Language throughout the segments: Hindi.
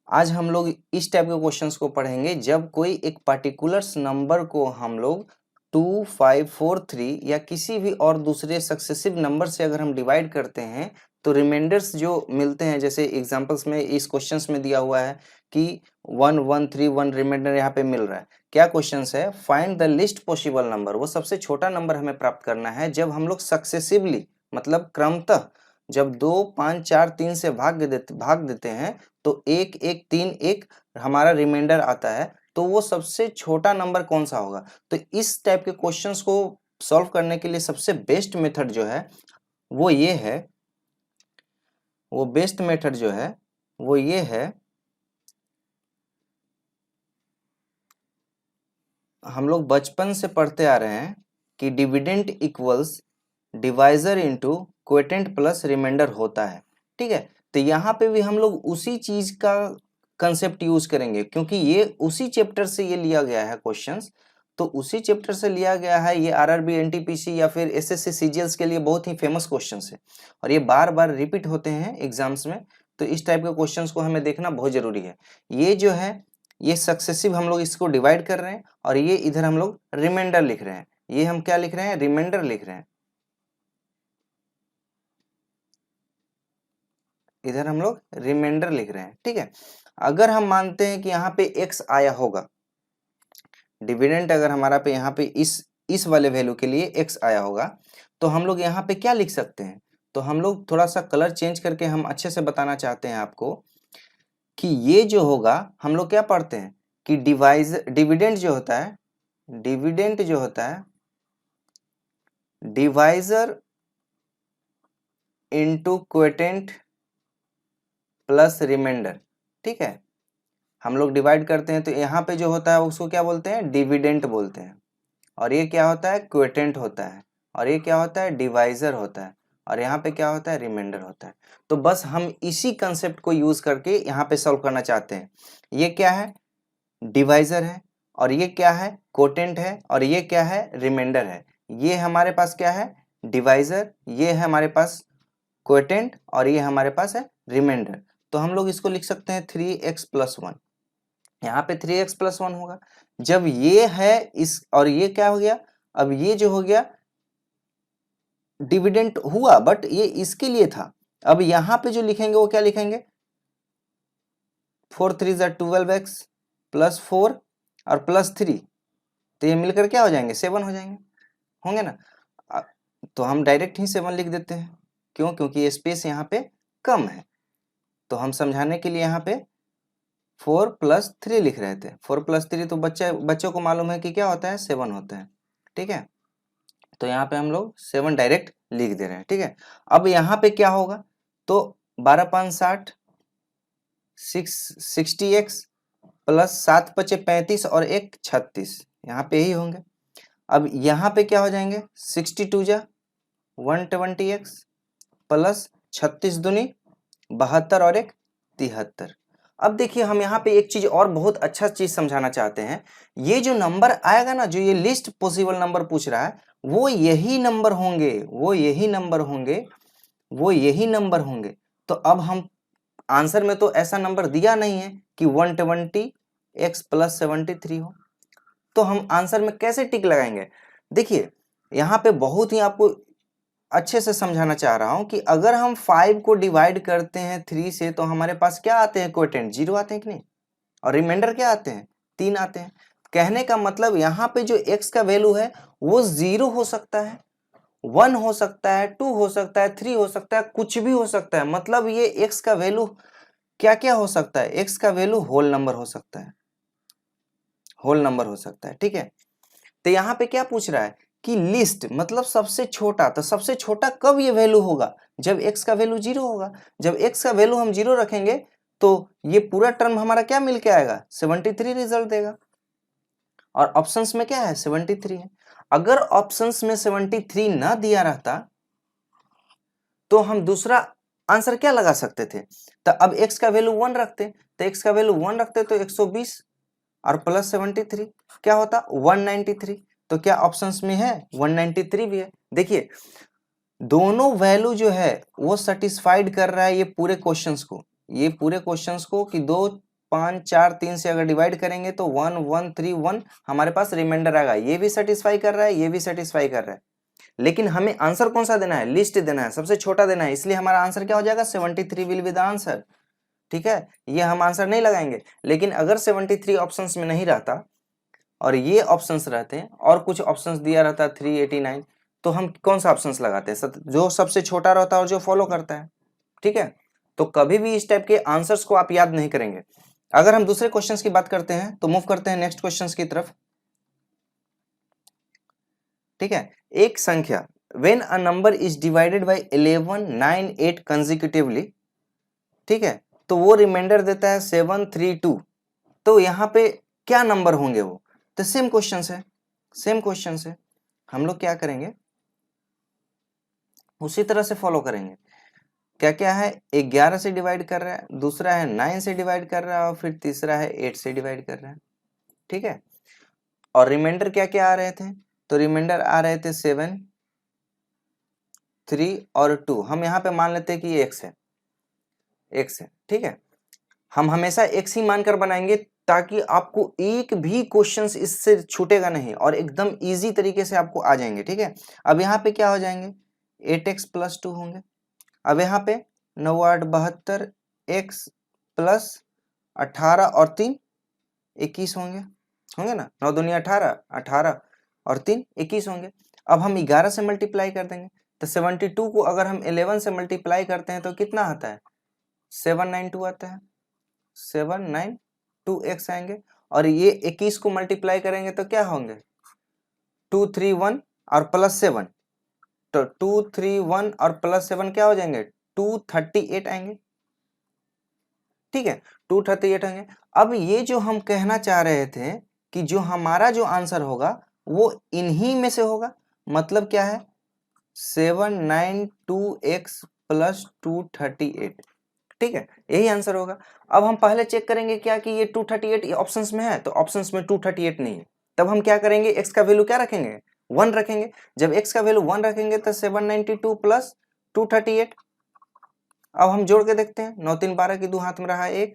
आज हम लोग इस टाइप के क्वेश्चंस को पढ़ेंगे जब कोई एक पर्टिकुलर नंबर को हम लोग 2, 5, 4, 3 या किसी भी और दूसरे सक्सेसिव नंबर से अगर हम डिवाइड करते हैं तो रिमाइंडर्स जो मिलते हैं, जैसे एग्जांपल्स में इस क्वेश्चंस में दिया हुआ है कि 1, 1, 3, 1 रिमाइंडर यहाँ पे मिल रहा है। क्या क्वेश्चंस है? Find the least possible number. वो सबसे छोटा नंबर हमें प्राप्त करना है जब हम लोग सक्सेसिवली मतलब क्रमतः जब 2, 5, 4, 3 से भाग देते हैं तो 1, 1, 3, 1 हमारा रिमाइंडर आता है, तो वो सबसे छोटा नंबर कौन सा होगा? तो इस टाइप के क्वेश्चंस को सॉल्व करने के लिए सबसे बेस्ट मेथड जो है वो ये है, वो बेस्ट मेथड जो है वो ये है, हम लोग बचपन से पढ़ते आ रहे हैं कि dividend equals divisor into quotient plus remainder होता है। ठीक है, तो यहाँ पे भी हम लोग उसी चीज का कंसेप्ट यूज करेंगे क्योंकि ये उसी चैप्टर से ये लिया गया है क्वेश्चंस, तो उसी चैप्टर से लिया गया है। ये आरआरबी, एनटीपीसी या फिर एसएससी सीजीएल्स के लिए बहुत ही फेमस क्वेश्चंस है और ये बार बार रिपीट होते हैं एग्जाम्स में, तो इस टाइप के क्वेश्चंस को हमें देखना बहुत जरूरी है। ये जो है ये सक्सेसिव हम लोग इसको डिवाइड कर रहे हैं और ये इधर हम लोग रिमाइंडर लिख रहे हैं। ये हम क्या लिख रहे हैं? रिमाइंडर लिख रहे हैं। इधर हम लोग रिमाइंडर लिख रहे हैं। ठीक है, अगर हम मानते हैं कि यहाँ पे x आया होगा, डिविडेंड अगर हमारा पे यहाँ पे इस वाले वैल्यू के लिए x आया होगा, तो हम लोग यहाँ पे क्या लिख सकते हैं? तो हम लोग थोड़ा सा कलर चेंज करके हम अच्छे से बताना चाहते हैं आपको कि ये जो होगा, हम लोग क्या पढ़ते हैं कि डिविडेंड जो होता है, डिविडेंड जो होता है divisor into quotient plus remainder. ठीक है, हम लोग डिवाइड करते हैं तो यहाँ पे जो होता है उसको क्या बोलते हैं? डिविडेंट बोलते हैं। और ये क्या होता है? क्वोटिएंट होता है। और ये क्या होता है? डिवाइजर होता है। और यहाँ पे क्या होता है? रिमाइंडर होता है। तो बस हम इसी कंसेप्ट को यूज करके यहाँ पे सॉल्व करना चाहते हैं। ये क्या है? डिवाइजर है। और ये क्या है? क्वोटिएंट है। और ये क्या है? रिमाइंडर है। ये हमारे पास क्या है? डिवाइजर। ये है हमारे पास क्वोटिएंट और ये हमारे पास है रिमाइंडर। तो हम लोग इसको लिख सकते हैं 3x प्लस 1। यहाँ पे 3x प्लस 1 होगा जब ये है इस, और ये क्या हो गया? अब ये जो हो गया डिविडेंड हुआ बट ये इसके लिए था। अब यहाँ पे जो लिखेंगे वो क्या लिखेंगे? 4 3 12x प्लस 4 और प्लस 3, तो ये मिलकर क्या हो जाएंगे? 7 हो जाएंगे, होंगे ना? तो हम डायरेक्ट ही 7 लिख देते हैं। क्यों? क्योंकि स्पेस यहाँ पे कम है, तो हम समझाने के लिए यहाँ पे 4 प्लस 3 लिख रहे थे। 4 प्लस 3 तो बच्चों को मालूम है कि क्या होता है? 7 होता है। ठीक है, तो यहाँ पे हम लोग 7 डायरेक्ट लिख दे रहे हैं। ठीक है, अब यहाँ पे क्या होगा? तो 12 5 60, 60x प्लस 7 5 35 और 1 36, यहाँ पे ही होंगे। अब यहाँ पे क्या हो जाएंगे? 62 जा 120x प्लस 36 दूनी 72 और 1 73। अब देखिए हम यहाँ पे एक चीज और बहुत अच्छा चीज समझाना चाहते हैं। ये जो नंबर आएगा ना, जो ये लिस्ट पॉसिबल नंबर पूछ रहा है, वो यही नंबर होंगे, वो यही नंबर होंगे, वो यही नंबर होंगे। तो अब हम आंसर में तो ऐसा नंबर दिया नहीं है कि 120x प्लस 73 हो, तो हम आंसर में कैसे टिक लगाएंगे? देखिए यहाँ पे बहुत ही आपको अच्छे से समझाना चाह रहा हूं कि अगर हम 5 को डिवाइड करते हैं 3 से तो हमारे पास क्या आते हैं? क्वोटिएंट 0 आते हैं कि नहीं? और रिमाइंडर क्या आते हैं? 3 आते हैं। कहने का मतलब यहाँ पे जो x का वैल्यू है वो 0 हो सकता है, 1 हो सकता है, 2 हो सकता है, 3 हो सकता है, कुछ भी हो सकता है। मतलब ये x का वैल्यू क्या क्या हो सकता है? x का वैल्यू होल नंबर हो सकता है, होल नंबर हो सकता है। ठीक है, तो यहाँ पे क्या पूछ रहा है कि लिस्ट मतलब सबसे छोटा। तो सबसे छोटा कब ये वैल्यू होगा? जब x का वैल्यू 0 होगा। जब x का वैल्यू हम 0 रखेंगे तो ये पूरा टर्म हमारा क्या मिल के आएगा? 73 रिजल्ट देगा। और ऑप्शंस में क्या है? 73 है। अगर ऑप्शंस में 73 ना दिया रहता तो हम दूसरा आंसर क्या लगा सकते थे? तो अब x का वैल्यू 1 रखते, तो x का वैल्यू 1 रखते तो 120 और प्लस 73 क्या होता? 193। तो क्या ऑप्शंस में है? 193 भी है। देखिए दोनों वैल्यू जो है वो सेटिस्फाइड कर रहा है ये पूरे क्वेश्चंस को, ये पूरे क्वेश्चंस को कि दो 5 4 3 से अगर डिवाइड करेंगे तो 1 1 3 1 हमारे पास रिमाइंडर आएगा। ये भी सेटिस्फाई कर रहा है, ये भी सेटिस्फाई कर रहा है, लेकिन हमें आंसर कौन सा देना है? लिस्ट देना है, सबसे छोटा देना है, इसलिए हमारा आंसर क्या हो जाएगा? 73 विल बी द आंसर। ठीक है, ये हम आंसर नहीं लगाएंगे। लेकिन अगर 73 ऑप्शंस में नहीं रहता और ये ऑप्शंस रहते और कुछ ऑप्शंस दिया रहता 389, तो हम कौन सा ऑप्शंस लगाते हैं? जो सबसे छोटा रहता है और जो फॉलो करता है। ठीक है, तो कभी भी इस टाइप के आंसर्स को आप याद नहीं करेंगे। अगर हम दूसरे क्वेश्चंस की बात करते हैं तो मूव करते हैं नेक्स्ट क्वेश्चंस की तरफ। ठीक है, एक संख्या when a number is divided by 11 9 8 consecutively, ठीक है, तो वो रिमाइंडर देता है 7 3 2। तो यहाँ पे क्या नंबर होंगे वो? तो सेम क्वेश्चन है, सेम क्वेश्चन है, हम लोग क्या करेंगे उसी तरह से फॉलो करेंगे। क्या क्या है? 11 से डिवाइड कर रहा है, दूसरा है 9 से डिवाइड कर रहा है और फिर तीसरा है 8 से डिवाइड कर रहा है। ठीक है, और रिमाइंडर क्या क्या आ रहे थे? तो रिमाइंडर आ रहे थे 7 3 और 2। हम यहाँ पे मान लेते हैं कि ये x है, x है। ठीक है, हम हमेशा x ही मानकर बनाएंगे ताकि आपको एक भी क्वेश्चंस इससे छूटेगा नहीं और एकदम इजी तरीके से आपको आ जाएंगे। ठीक है, अब यहाँ पे क्या हो जाएंगे? 8x + 2 होंगे। अब यहाँ पे 9 8 72 x + 18 और 3 21 होंगे, होंगे ना? 9 दूनी 18, 18 और 3 21 होंगे। अब हम 11 से मल्टीप्लाई कर देंगे, तो 72 को अगर हम 11 से मल्टीप्लाई करते हैं तो कितना आता है? 792 आता है, 792x आएंगे। और ये 21 को मल्टीप्लाई करेंगे तो क्या होंगे? 231 और +7, तो 231 और +7 क्या हो जाएंगे? 238 आएंगे। ठीक है, 238 आएंगे। अब ये जो हम कहना चाह रहे थे कि जो हमारा जो आंसर होगा वो इन्हीं में से होगा, मतलब क्या है? 792x + 238। ठीक है, यही आंसर होगा। अब हम पहले चेक करेंगे क्या कि ये 238 ऑप्शंस में है, तो ऑप्शंस में 238 नहीं है। तब हम क्या करेंगे? x का वैल्यू क्या रखेंगे? 1 रखेंगे। जब x का वैल्यू 1 रखेंगे तो 792 + 238। अब हम जोड़ के देखते हैं, 9 3 12 की 2 हाथ में रहा 1,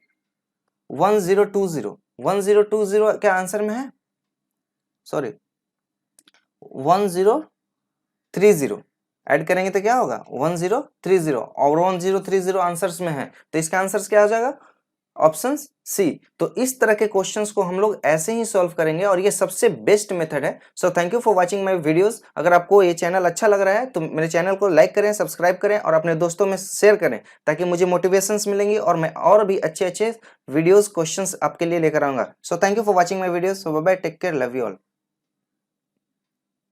1020 1020 क्या आंसर में है? सॉरी 1030 ऐड करेंगे तो क्या होगा? 1030 और 1030 आंसर्स में है, तो इसका आंसर क्या हो जाएगा? Option C. तो इस तरह के क्वेश्चंस को हम लोग ऐसे ही सॉल्व करेंगे और ये सबसे बेस्ट मेथड है। सो thank you for watching my videos. अगर आपको ये चैनल अच्छा लग रहा है तो मेरे चैनल को लाइक करें, सब्सक्राइब करें और अपने दोस्तों में शेयर करें, ताकि मुझे मोटिवेशंस मिलेंगी और मैं और भी अच्छे अच्छे वीडियोस क्वेश्चंस आपके लिए लेकर आऊंगा। So thank you for watching my videos. So bye bye, take care, love you all.